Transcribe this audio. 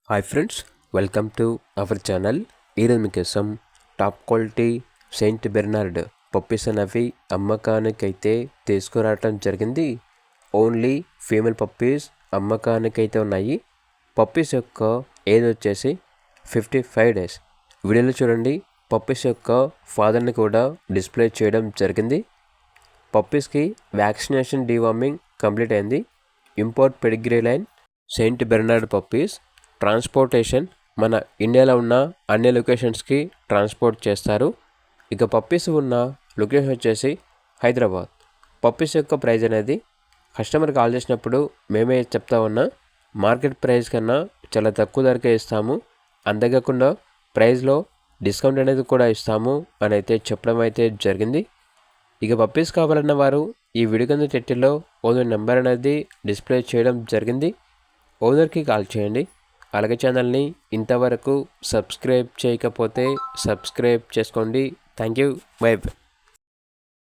Hi friends, welcome to our channel. ఈరోజు మీకోసం top quality Saint Bernard puppies అనేవి అమ్మకానికైతే తీసుకురావటం జరిగింది. ఓన్లీ ఫీమేల్ పప్పీస్ అమ్మకానికైతే ఉన్నాయి. పప్పీస్ యొక్క ఏజ్ వచ్చేసి 55 days. వీడియోలో చూడండి, పప్పీస్ యొక్క ఫాదర్ని కూడా డిస్ప్లే చేయడం జరిగింది. పప్పీస్కి వ్యాక్సినేషన్ డీవార్మింగ్ కంప్లీట్ అయింది. Import pedigree line Saint Bernard puppies. Transportation మన ఇండియాలో ఉన్న అన్ని లొకేషన్స్కి ట్రాన్స్పోర్ట్ చేస్తారు. ఇక పప్పీస్ ఉన్న లొకేషన్ వచ్చేసి హైదరాబాద్. పప్పీస్ యొక్క ప్రైస్ అనేది కస్టమర్ కాల్ చేసినప్పుడు మేమే చెప్తా ఉన్నా, మార్కెట్ ప్రైస్ కన్నా చాలా తక్కువ ధరకే ఇస్తాము, అంతేకాకుండా ప్రైస్లో డిస్కౌంట్ అనేది కూడా ఇస్తాము అని అయితే చెప్పడం అయితే జరిగింది. ఇక పప్పీస్ కావాలన్న వారు ఈ వీడియో కింద టైటిల్లో ఓనర్ నెంబర్ అనేది డిస్ప్లే చేయడం జరిగింది. ఓనర్కి కాల్ చేయండి. అలాగే ఛానల్ని ఇంతవరకు సబ్స్క్రైబ్ చేయకపోతే సబ్స్క్రైబ్ చేసుకోండి. Thank you. By by.